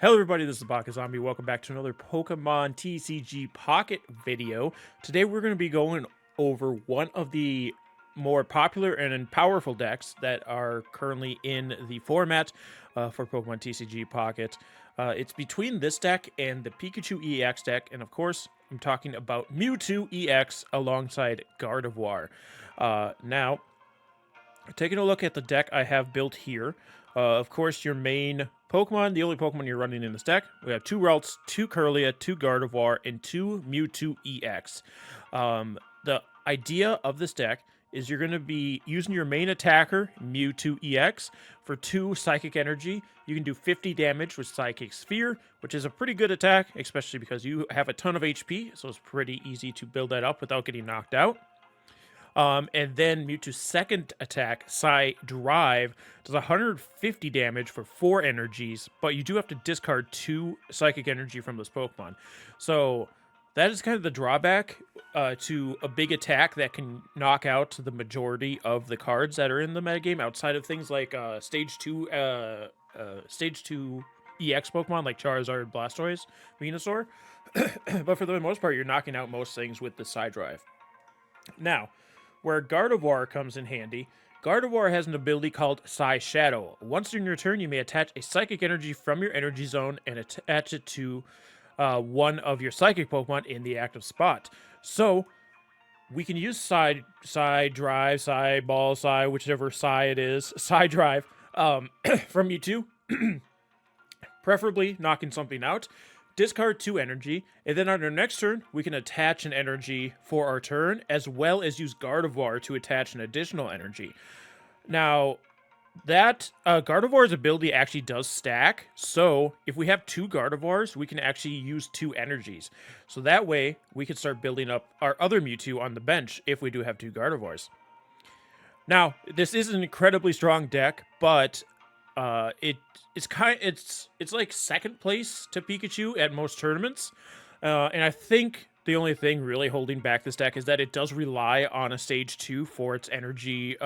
Hello everybody, this is Baka Zombie. Welcome back to another Pokemon TCG Pocket video. Today we're going to be going over one of the more popular and powerful decks that are currently in the format for Pokemon TCG Pocket. It's between this deck and the Pikachu EX deck, and of course I'm talking about Mewtwo EX alongside Gardevoir. Now, taking a look at the deck I have built here, of course, your main Pokemon, the only Pokemon you're running in this deck, we have 2 Ralts, 2 Kirlia, 2 Gardevoir, and 2 Mewtwo EX. The idea of this deck is you're going to be using your main attacker, Mewtwo EX, for 2 Psychic Energy. You can do 50 damage with Psychic Sphere, which is a pretty good attack, especially because you have a ton of HP, so it's pretty easy to build that up without getting knocked out. And then Mewtwo's second attack, Psy Drive, does 150 damage for 4 energies, but you do have to discard 2 Psychic Energy from this Pokemon. So that is kind of the drawback to a big attack that can knock out the majority of the cards that are in the metagame, outside of things like Stage 2 EX Pokemon like Charizard, Blastoise, Venusaur. But for the most part, you're knocking out most things with the Psy Drive. Now, where Gardevoir comes in handy, Gardevoir has an ability called Psy Shadow. Once during your turn, you may attach a Psychic Energy from your Energy Zone and attach it to one of your Psychic Pokemon in the active spot. So, we can use Psy Drive, Psy Ball, Psy, whichever Psy it is, Psy Drive, from Mewtwo, preferably knocking something out. Discard 2 energy, and then on our next turn, we can attach an energy for our turn, as well as use Gardevoir to attach an additional energy. Now, that Gardevoir's ability actually does stack, so if we have 2 Gardevoirs, we can actually use 2 energies. So that way, we can start building up our other Mewtwo on the bench if we do have 2 Gardevoirs. Now, this is an incredibly strong deck, but it's like second place to Pikachu at most tournaments, and I think the only thing really holding back this deck is that it does rely on a stage 2 for its energy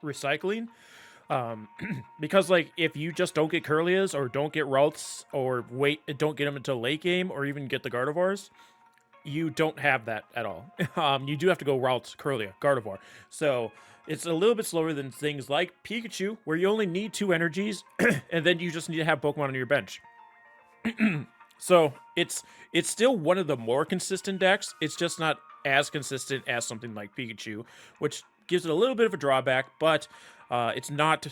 recycling. Because like if you just don't get Kirlias or don't get Ralts or don't get them until late game or even get the Gardevoirs, you don't have that at all. You do have to go Ralts, Kirlia, Gardevoir. So it's a little bit slower than things like Pikachu, where you only need 2 energies, and then you just need to have Pokemon on your bench. So it's still one of the more consistent decks. It's just not as consistent as something like Pikachu, which gives it a little bit of a drawback, but it's not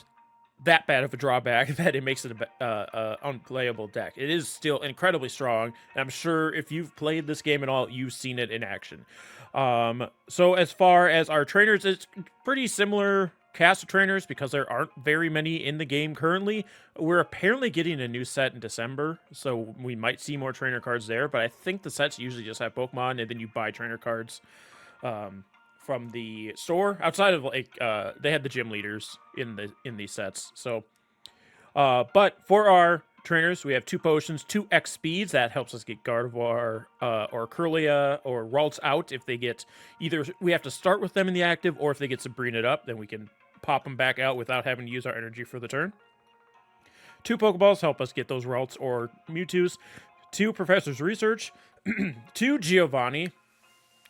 that bad of a drawback that it makes it a unplayable deck. It is still incredibly strong, and I'm sure if you've played this game at all, you've seen it in action. So as far as our trainers, it's pretty similar cast of trainers because there aren't very many in the game currently. We're apparently getting a new set in December, so we might see more trainer cards there, but I think the sets usually just have Pokemon, and then you buy trainer cards from the store. Outside of like they had the gym leaders in these sets. So but for our trainers, we have 2 potions, 2 X speeds. That helps us get Gardevoir or Kirlia or Ralts out if they get either we have to start with them in the active, or if they get Sabrina up, then we can pop them back out without having to use our energy for the turn. 2 Pokeballs help us get those Ralts or Mewtwo's. 2 Professor's Research. 2 Giovanni.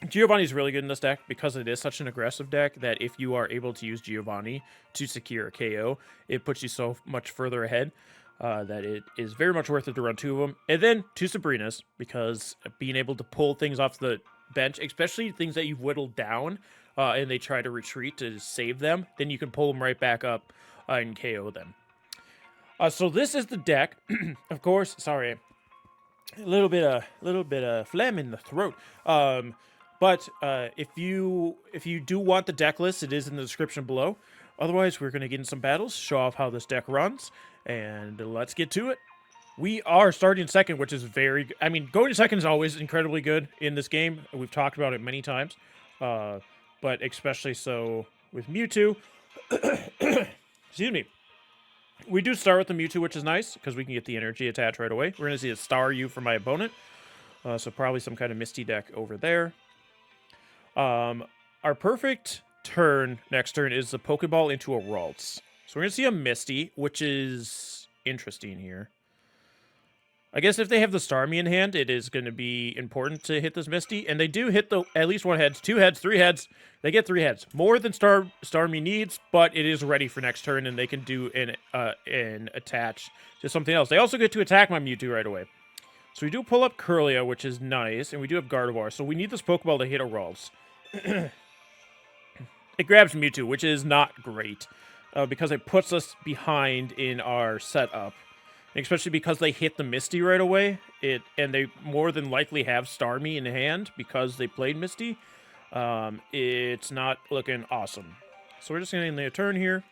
Giovanni's really good in this deck because it is such an aggressive deck that if you are able to use Giovanni to secure a KO, it puts you so much further ahead that it is very much worth it to run 2 of them. And then 2 Sabrinas, because being able to pull things off the bench, especially things that you've whittled down and they try to retreat to save them, then you can pull them right back up and KO them. So this is the deck. Of course, sorry, a little bit of phlegm in the throat. But if you do want the deck list, it is in the description below. Otherwise, we're going to get in some battles, show off how this deck runs, and let's get to it. We are starting second, which is very good. I mean, going to second is always incredibly good in this game. We've talked about it many times, but especially so with Mewtwo. Excuse me. We do start with the Mewtwo, which is nice, because we can get the energy attached right away. We're going to see a Star U for my opponent, so probably some kind of Misty deck over there. Our perfect turn next turn is the Pokeball into a Ralts. So we're going to see a Misty, which is interesting here. I guess if they have the Starmie in hand, it is going to be important to hit this Misty. And they do hit the at least 1 heads, 2 heads, 3 heads. They get 3 heads. More than Starmie needs, but it is ready for next turn, and they can do an attach to something else. They also get to attack my Mewtwo right away. So we do pull up Kirlia, which is nice, and we do have Gardevoir. So we need this Pokeball to hit a Ralts. It grabs Mewtwo, which is not great, because it puts us behind in our setup. Especially because they hit the Misty right away, and they more than likely have Starmie in hand because they played Misty. It's not looking awesome. So we're just going to end the turn here.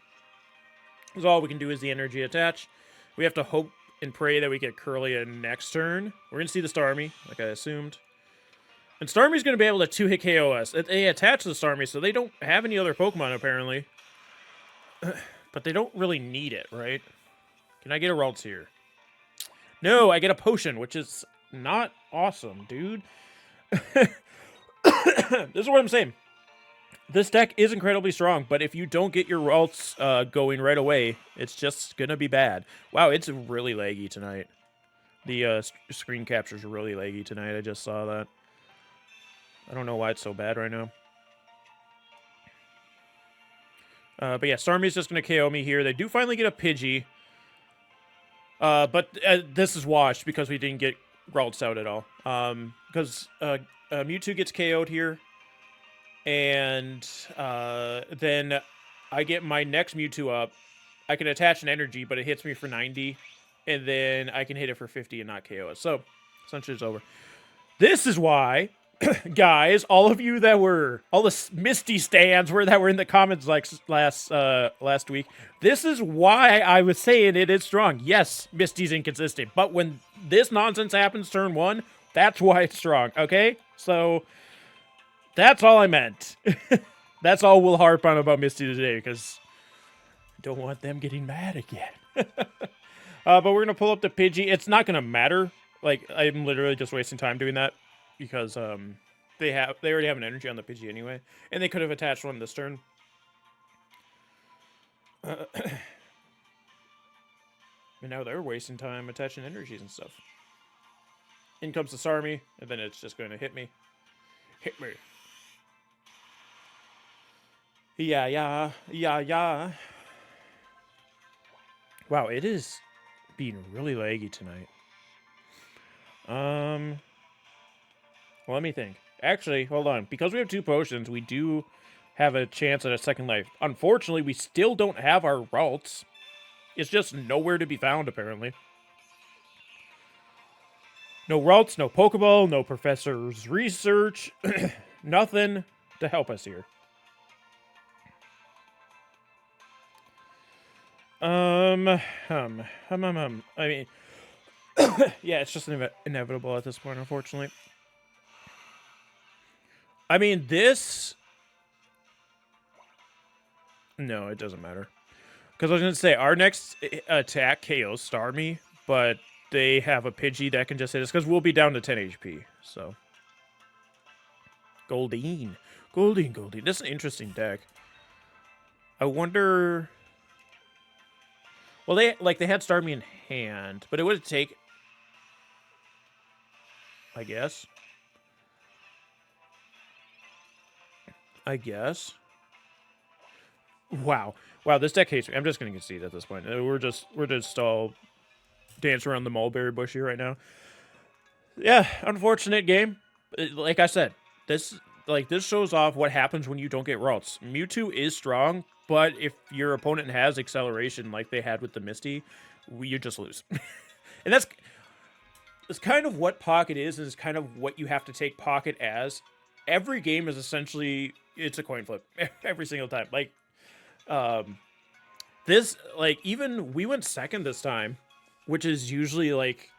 Because all we can do is the energy attach. We have to hope and pray that we get Kirlia next turn. We're going to see the Starmie, like I assumed. And Starmie's going to be able to 2-hit KO us. They attach to the Starmie, so they don't have any other Pokemon, apparently. But they don't really need it, right? Can I get a Ralts here? No, I get a potion, which is not awesome, dude. This is what I'm saying. This deck is incredibly strong, but if you don't get your Ralts going right away, it's just going to be bad. Wow, it's really laggy tonight. The screen captures are really laggy tonight. I just saw that. I don't know why it's so bad right now. But yeah, Starmie's just going to KO me here. They do finally get a Pidgey. But this is washed because we didn't get Ralts out at all. Because Mewtwo gets KO'd here. And then I get my next Mewtwo up. I can attach an energy, but it hits me for 90. And then I can hit it for 50 and not KO it. So, essentially it's over. This is why, guys, all of you that were, all the Misty stands that were in the comments like last week, this is why I was saying it is strong. Yes, Misty's inconsistent, but when this nonsense happens turn 1, that's why it's strong, okay? So, that's all I meant. That's all we'll harp on about Misty today, because I don't want them getting mad again. But we're going to pull up the Pidgey. It's not going to matter. Like, I'm literally just wasting time doing that. Because they already have an energy on the Pidgey anyway. And they could have attached one this turn. And now they're wasting time attaching energies and stuff. In comes the Starmie, and then it's just going to hit me. Hit me. Yeah. Wow, it is being really laggy tonight. Well, let me think. Actually, hold on. Because we have 2 potions, we do have a chance at a second life. Unfortunately, we still don't have our Ralts. It's just nowhere to be found, apparently. No Ralts, no Pokeball, no Professor's Research. Nothing to help us here. I mean, yeah, it's just inevitable at this point, unfortunately. I mean, this... No, it doesn't matter. Because I was going to say, our next attack KOs Starmie, but they have a Pidgey that can just hit us, because we'll be down to 10 HP, so... Goldeen. This is an interesting deck. I wonder... Well, they had Starmie in hand, but it would take... I guess. Wow, this deck hates me. I'm just gonna concede at this point. We're just all dancing around the mulberry bush here right now. Yeah, unfortunate game. Like I said, this shows off what happens when you don't get Ralts. Mewtwo is strong, but if your opponent has acceleration like they had with the Misty, you just lose. And that's kind of what Pocket is, and it's kind of what you have to take Pocket as. Every game is essentially, it's a coin flip every single time. Like, even we went second this time, which is usually like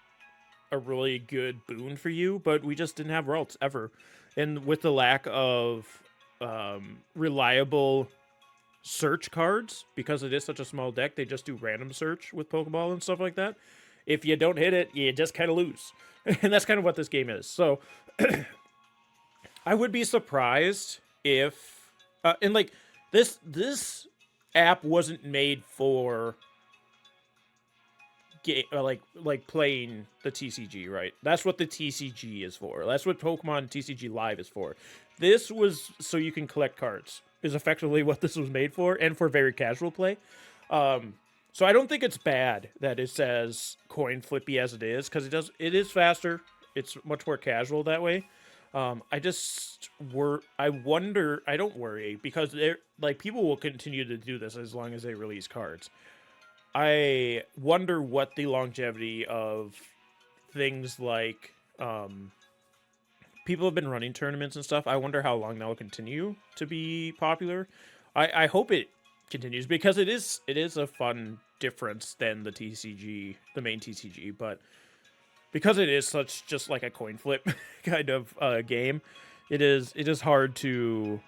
a really good boon for you, but we just didn't have Ralts ever. And with the lack of reliable search cards, because it is such a small deck, they just do random search with Pokeball and stuff like that. If you don't hit it, you just kind of lose. And that's kind of what this game is. So, I would be surprised if... and, like, this app wasn't made for like playing the TCG, right? That's what the TCG is for. That's what Pokemon TCG Live is for. This was so you can collect cards. Is effectively what this was made for, and for very casual play. So I don't think it's bad that it says coin flippy as it is, because it is faster. It's much more casual that way. I wonder. I don't worry because they're like people will continue to do this as long as they release cards. I wonder what the longevity of things like people have been running tournaments and stuff. I wonder how long that will continue to be popular. I hope it continues because it is a fun difference than the TCG, the main TCG, but because it is such just like a coin flip kind of game, it is hard to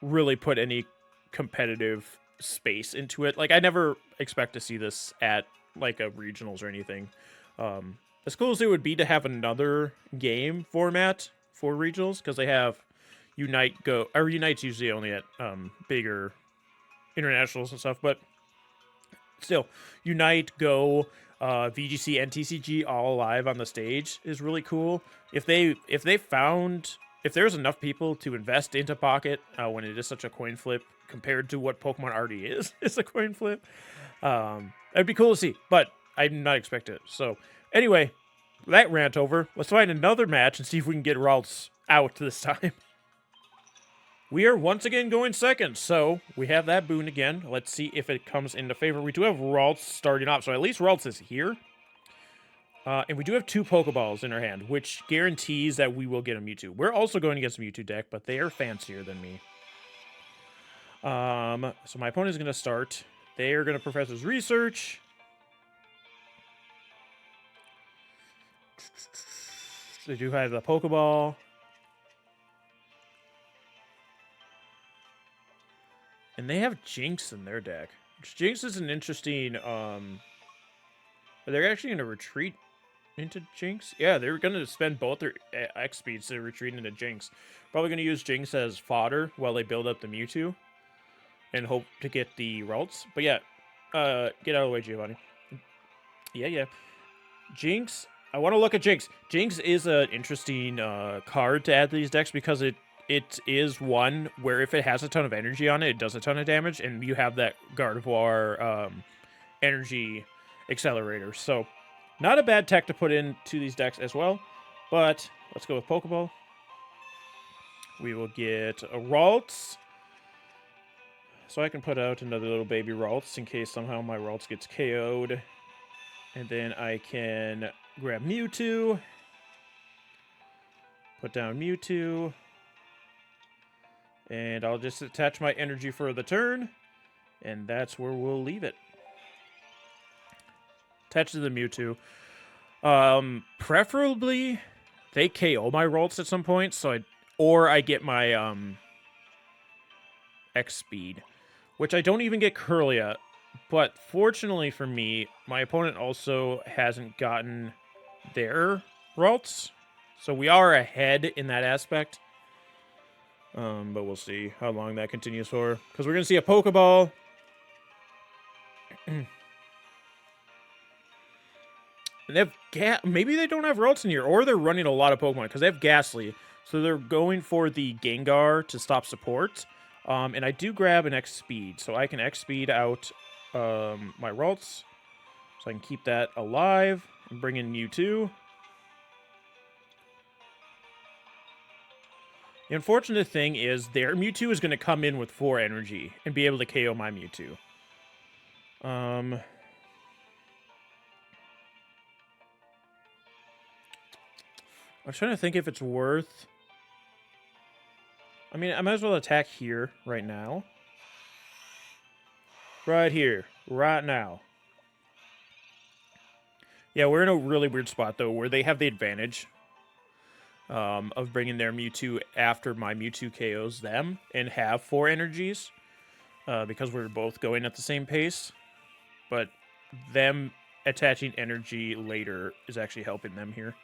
really put any competitive space into it. Like I never expect to see this at like a regionals or anything. As cool as it would be to have another game format for regionals, because they have Unite Go, or Unite's usually only at bigger internationals and stuff, but still, Unite, Go, VGC, and TCG all live on the stage is really cool. If there's enough people to invest into Pocket when it is such a coin flip compared to what Pokemon already is, it's a coin flip. It'd be cool to see, but I'm not expecting it. So anyway, that rant over. Let's find another match and see if we can get Ralts out this time. We are once again going second, so we have that boon again. Let's see if it comes into favor. We do have Ralts starting off, so at least Ralts is here. And we do have 2 Pokeballs in our hand, which guarantees that we will get a Mewtwo. We're also going against a Mewtwo deck, but they are fancier than me. So my opponent is going to start. They are going to Professor's Research. They do have the Pokeball. And they have Jinx in their deck. Which Jinx is an interesting, they're actually going to retreat into Jinx? Yeah, they're going to spend both their X speeds to retreat into Jinx. Probably going to use Jinx as fodder while they build up the Mewtwo. And hope to get the Ralts. But yeah, get out of the way, Giovanni. Yeah. Jinx, I want to look at Jinx. Jinx is an interesting card to add to these decks because it is one where if it has a ton of energy on it, it does a ton of damage, and you have that Gardevoir energy accelerator. So, not a bad tech to put into these decks as well. But let's go with Pokeball. We will get a Ralts. So I can put out another little baby Ralts in case somehow my Ralts gets KO'd. And then I can grab Mewtwo. Put down Mewtwo. And I'll just attach my energy for the turn. And that's where we'll leave it. Attach to the Mewtwo. Preferably, they KO my Ralts at some point. Or I get my X speed. Which I don't even get Kirlia. But fortunately for me, my opponent also hasn't gotten their Ralts. So we are ahead in that aspect. But we'll see how long that continues for. Because we're going to see a Pokeball. And they have maybe they don't have Ralts in here. Or they're running a lot of Pokemon. Because they have Ghastly. So they're going for the Gengar to stop support. And I do grab an X speed. So I can X speed out my Ralts. So I can keep that alive. And bring in Mewtwo. The unfortunate thing is their Mewtwo is going to come in with 4 energy and be able to KO my Mewtwo. I'm trying to think if it's worth... I mean, I might as well attack here right now. Right here. Right now. Yeah, we're in a really weird spot, though, where they have the advantage of bringing their Mewtwo after my Mewtwo KOs them and have 4 energies because we're both going at the same pace. But them attaching energy later is actually helping them here.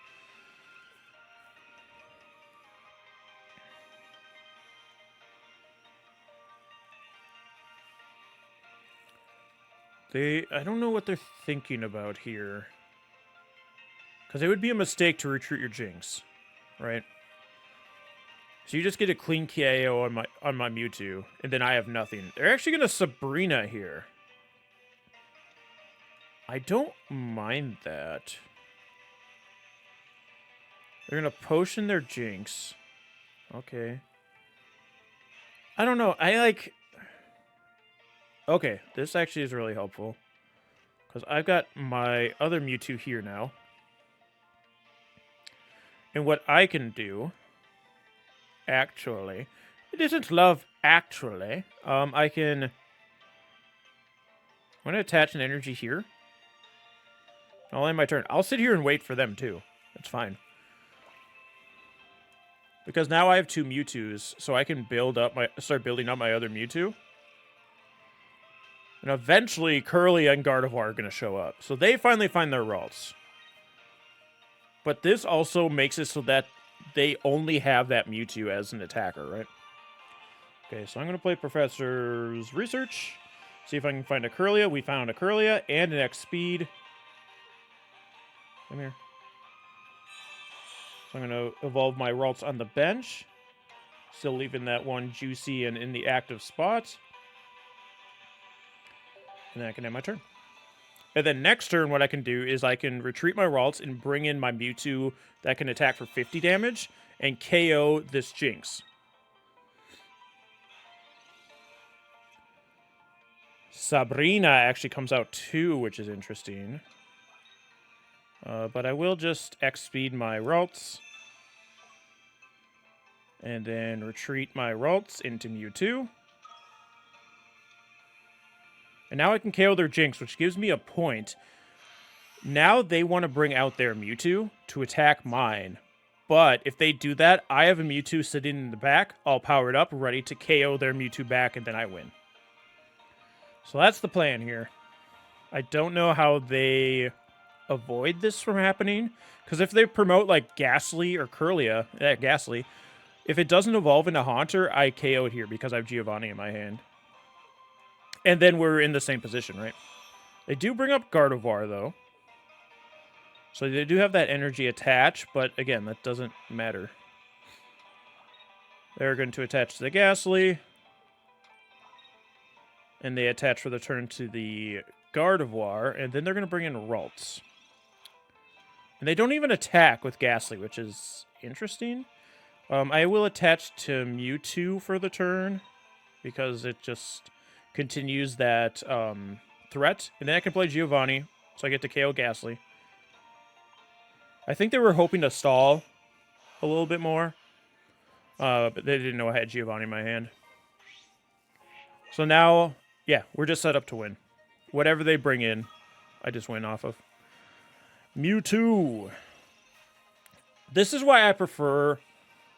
I don't know what they're thinking about here. Because it would be a mistake to retreat your Jinx, right? So you just get a clean KO on my Mewtwo, and then I have nothing. They're actually gonna Sabrina here. I don't mind that. They're gonna potion their Jinx. Okay. I don't know. Okay, this actually is really helpful. Because I've got my other Mewtwo here now. And what I can do... Actually... It isn't love, actually. I can... I'm going to attach an energy here. I'll end my turn. I'll sit here and wait for them, too. That's fine. Because now I have 2 Mewtwo's, so I can start building up my other Mewtwo. And eventually, Kirlia and Gardevoir are going to show up. So they finally find their Ralts. But this also makes it so that they only have that Mewtwo as an attacker, right? Okay, so I'm going to play Professor's Research. See if I can find a Kirlia. We found a Kirlia and an X Speed. Come here. So I'm going to evolve my Ralts on the bench. Still leaving that one juicy and in the active spot. And then I can end my turn. And then next turn, what I can do is I can retreat my Ralts and bring in my Mewtwo that can attack for 50 damage and KO this Jinx. Sabrina actually comes out too, which is interesting. But I will just X-Speed my Ralts. And then retreat my Ralts into Mewtwo. And now I can KO their Jinx, which gives me a point. Now they want to bring out their Mewtwo to attack mine. But if they do that, I have a Mewtwo sitting in the back, all powered up, ready to KO their Mewtwo back, and then I win. So that's the plan here. I don't know how they avoid this from happening. Because if they promote, like, Ghastly or Kirlia, Ghastly, if it doesn't evolve into Haunter, I KO it here because I have Giovanni in my hand. And then we're in the same position, right? They do bring up Gardevoir, though. So they do have that energy attached, but again, that doesn't matter. They're going to attach to the Ghastly. And they attach for the turn to the Gardevoir, and then they're going to bring in Ralts. And they don't even attack with Ghastly, which is interesting. I will attach to Mewtwo for the turn, because it just continues that threat. And then I can play Giovanni, so I get to KO Ghastly. I think they were hoping to stall a little bit more, but they didn't know I had Giovanni in my hand. So now, yeah, we're just set up to win. Whatever they bring in, I just win off of. Mewtwo. This is why I prefer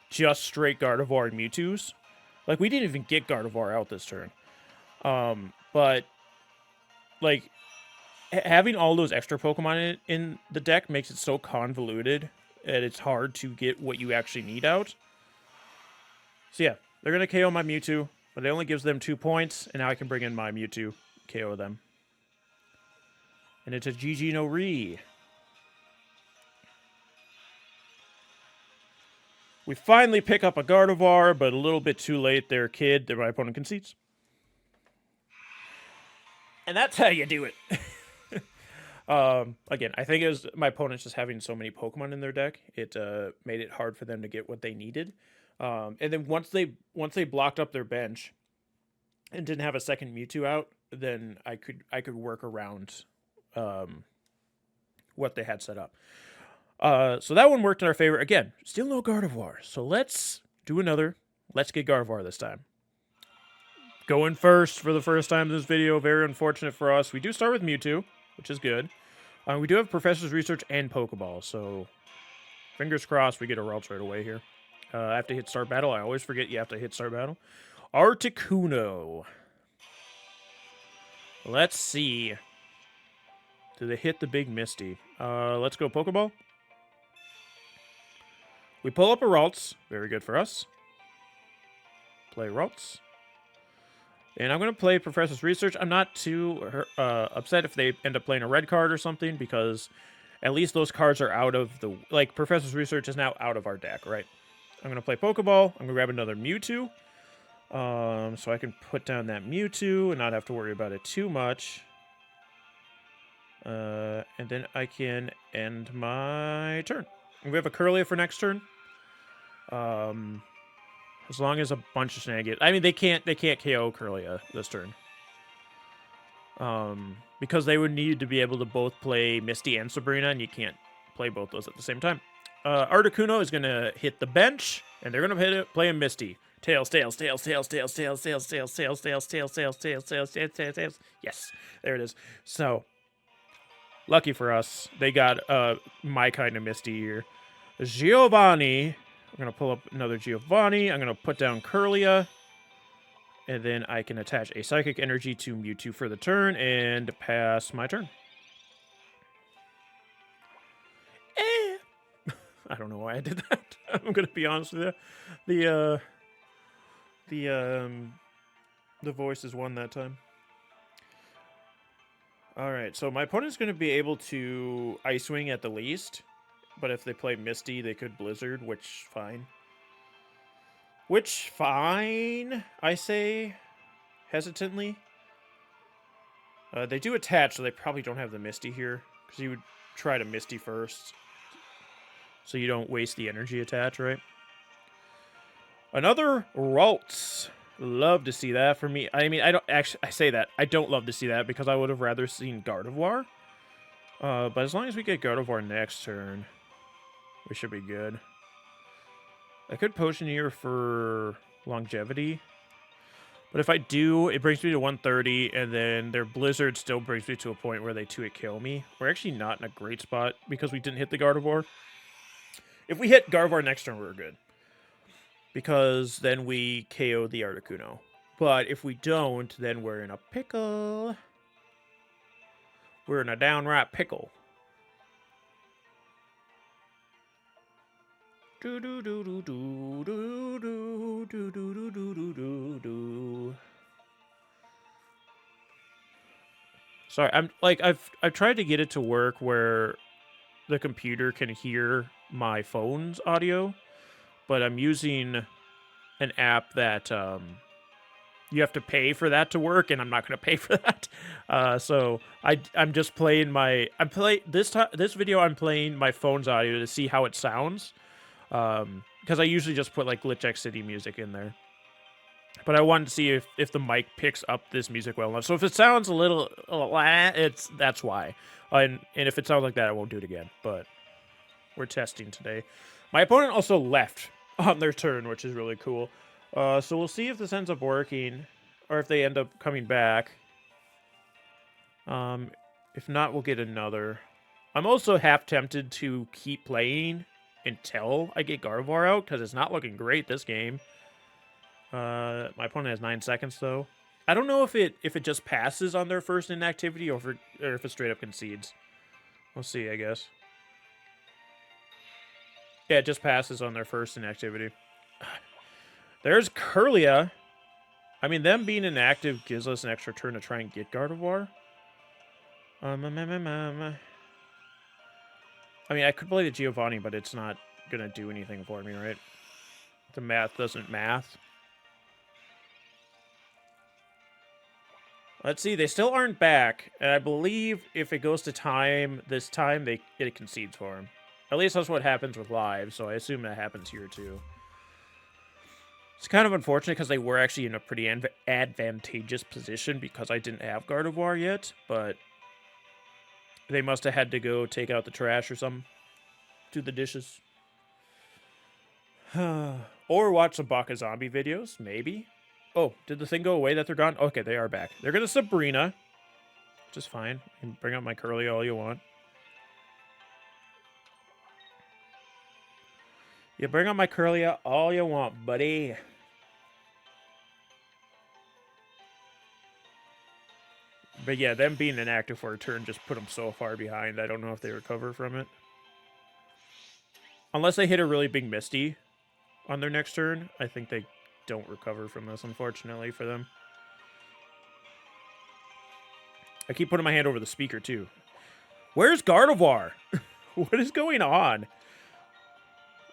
just straight Gardevoir and Mewtwo's. Like, we didn't even get Gardevoir out this turn. But, like, having all those extra Pokemon in the deck makes it so convoluted that it's hard to get what you actually need out. So yeah, they're going to KO my Mewtwo, but it only gives them 2 points, and now I can bring in my Mewtwo, KO them. And it's a GG no Re. We finally pick up a Gardevoir, but a little bit too late there, kid. My opponent concedes. And that's how you do it. Again, I think it was my opponents just having so many Pokemon in their deck. It made it hard for them to get what they needed. And then once they blocked up their bench and didn't have a second Mewtwo out, then I could work around what they had set up. So that one worked in our favor. Again, still no Gardevoir. So let's do another. Let's get Gardevoir this time. Going first for the first time in this video. Very unfortunate for us. We do start with Mewtwo, which is good. We do have Professor's Research and Pokeball, so fingers crossed we get a Ralts right away here. I have to hit Start Battle. I always forget you have to hit Start Battle. Articuno. Let's see. Do they hit the big Misty? Let's go Pokeball. We pull up a Ralts. Very good for us. Play Ralts. And I'm going to play Professor's Research. I'm not too upset if they end up playing a red card or something, because at least those cards are out of the... Like, Professor's Research is now out of our deck, right? I'm going to play Pokeball. I'm going to grab another Mewtwo. So I can put down that Mewtwo and not have to worry about it too much. And then I can end my turn. We have a Kirlia for next turn. As long as a bunch of shenanigans. I mean, they can't KO Kirlia this turn. Because they would need to be able to both play Misty and Sabrina, and you can't play both those at the same time. Articuno is gonna hit the bench, and they're gonna play a Misty. Tails, tails, tails, tails, tails, tails, tails, tails, tails, tails, tails, tails, tails, tails, tails, tails, tails. Yes, there it is. So, lucky for us, they got my kind of Misty here. Giovanni. I'm going to pull up another Giovanni. I'm going to put down Kirlia. And then I can attach a Psychic Energy to Mewtwo for the turn and pass my turn. I don't know why I did that. I'm going to be honest with you. The voice is one that time. Alright, so my opponent's going to be able to Ice Wing at the least. But if they play Misty, they could Blizzard, which fine. Which fine, I say hesitantly. They do attach, so they probably don't have the Misty here. Because you would try to Misty first. So you don't waste the energy attach, right? Another Ralts. Love to see that for me. I mean, I don't actually... I say that. I don't love to see that because I would have rather seen Gardevoir. But as long as we get Gardevoir next turn... we should be good. I could Potion here for longevity. But if I do, it brings me to 130, and then their Blizzard still brings me to a point where they 2-hit KO me. We're actually not in a great spot because we didn't hit the Gardevoir. If we hit Gardevoir next turn, we're good. Because then we KO the Articuno. But if we don't, then we're in a pickle. We're in a downright pickle. Do do do do do do do do do do do do do. Sorry, I've tried to get it to work where the computer can hear my phone's audio, but I'm using an app that you have to pay for that to work, and I'm not going to pay for that. So I'm just playing this video. I'm playing my phone's audio to see how it sounds. Because I usually just put like Glitch X City music in there. But I wanted to see if the mic picks up this music well enough. So if it sounds a little that's why. And if it sounds like that, I won't do it again. But we're testing today. My opponent also left on their turn, which is really cool. So we'll see if this ends up working, or if they end up coming back. If not, we'll get another. I'm also half tempted to keep playing until I get Gardevoir out, because it's not looking great this game. My opponent has 9 seconds, though. I don't know if it just passes on their first inactivity, or if it straight up concedes. We'll see, I guess. Yeah, it just passes on their first inactivity. There's Kirlia. I mean, them being inactive gives us an extra turn to try and get Gardevoir. I mean, I could play the Giovanni, but it's not going to do anything for me, right? The math doesn't math. Let's see, they still aren't back, and I believe if it goes to time, this time, it concedes for him. At least that's what happens with live, so I assume that happens here too. It's kind of unfortunate because they were actually in a pretty advantageous position because I didn't have Gardevoir yet, but they must have had to go take out the trash or something. Do the dishes. Or watch some Baka Zombie videos, maybe. Oh, did the thing go away that they're gone? Okay, they are back. They're going to Sabrina, which is fine. You can bring out my Kirlia all you want. You bring out my Kirlia all you want, buddy. But yeah, them being inactive for a turn just put them so far behind. I don't know if they recover from it. Unless they hit a really big Misty on their next turn, I think they don't recover from this, unfortunately, for them. I keep putting my hand over the speaker, too. Where's Gardevoir? What is going on?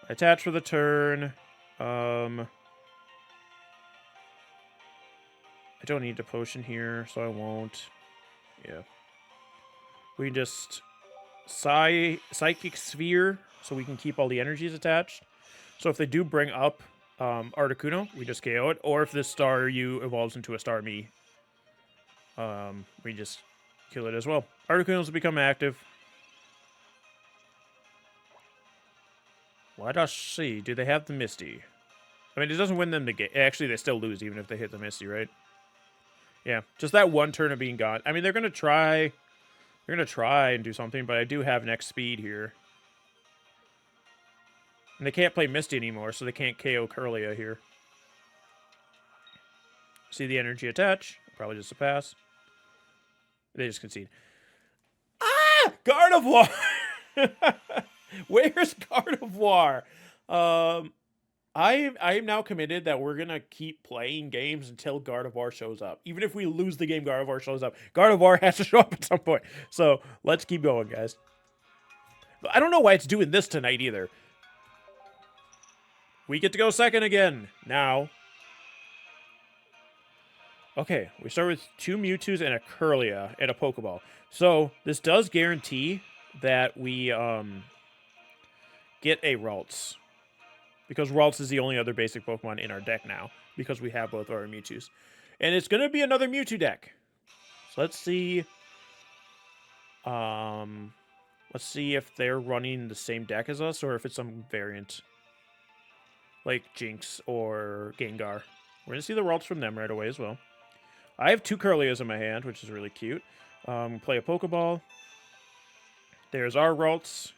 Attach for the turn. I don't need a potion here, so I won't. Yeah. We just Psychic Sphere, so we can keep all the energies attached. So if they do bring up Articuno, we just KO it. Or if this Staryu evolves into a Starmie, we just kill it as well. Articunos will become active. Let us see. Do they have the Misty? I mean, it doesn't win them the game. Actually, they still lose even if they hit the Misty, right? Yeah, just that one turn of being gone. I mean, they're gonna try. They're gonna try and do something, but I do have next speed here, and they can't play Misty anymore, so they can't KO Kirlia here. See the energy attach? Probably just a pass. They just concede. Ah, Gardevoir. Where's Gardevoir? I am now committed that we're gonna keep playing games until Gardevoir shows up. Even if we lose the game, Gardevoir shows up. Gardevoir has to show up at some point. So let's keep going, guys. I don't know why it's doing this tonight either. We get to go second again now. Okay, we start with 2 Mewtwo's and a Kirlia and a Pokeball. So this does guarantee that we get a Ralts. Because Ralts is the only other basic Pokemon in our deck now. Because we have both our Mewtwo's. And it's going to be another Mewtwo deck. So let's see. Let's see if they're running the same deck as us. Or if it's some variant. Like Jinx or Gengar. We're going to see the Ralts from them right away as well. I have 2 Kirlias in my hand, which is really cute. Play a Pokeball. There's our Ralts.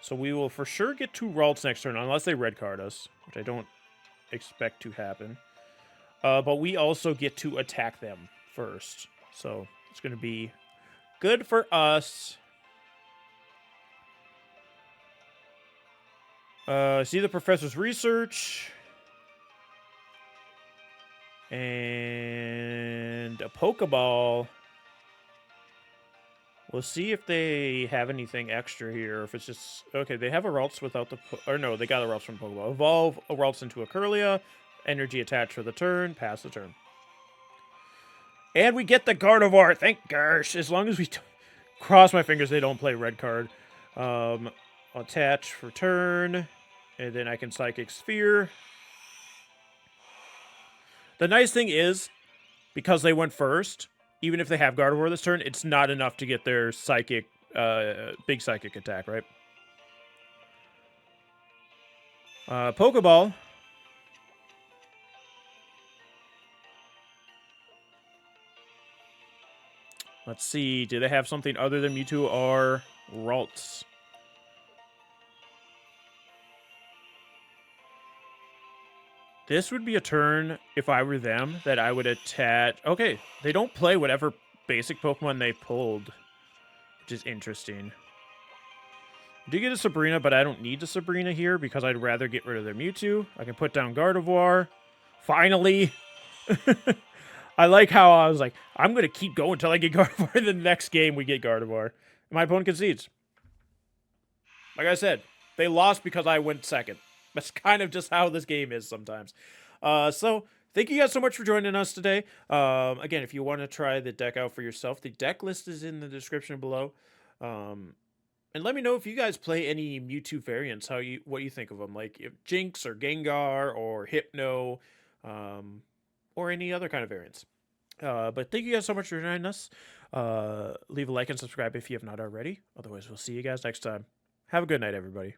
So we will for sure get 2 Ralts next turn, unless they red card us, which I don't expect to happen. But we also get to attack them first. So it's going to be good for us. See the professor's research. And a Pokeball. We'll see if they have anything extra here. If it's just... Okay, they have a Ralts without the... Or no, they got a Ralts from Pokeball. Evolve a Ralts into a Kirlia. Energy attached for the turn. Pass the turn. And we get the Gardevoir. Thank gosh. As long as we... Cross my fingers they don't play red card. Attach for turn. And then I can Psychic Sphere. The nice thing is, because they went first... Even if they have Gardevoir this turn, it's not enough to get their psychic, big psychic attack, right? Pokeball. Let's see. Do they have something other than Mewtwo or Ralts? This would be a turn, if I were them, that I would attach... Okay, they don't play whatever basic Pokemon they pulled, which is interesting. I do get a Sabrina, but I don't need the Sabrina here because I'd rather get rid of their Mewtwo. I can put down Gardevoir. Finally! I like how I was like, I'm going to keep going until I get Gardevoir. In the next game, we get Gardevoir. My opponent concedes. Like I said, they lost because I went second. That's kind of just how this game is sometimes. So, thank you guys so much for joining us today. Again, if you want to try the deck out for yourself, the deck list is in the description below. And let me know if you guys play any Mewtwo variants, what you think of them. Like if Jinx or Gengar or Hypno, or any other kind of variants. But thank you guys so much for joining us. Leave a like and subscribe if you have not already. Otherwise, we'll see you guys next time. Have a good night, everybody.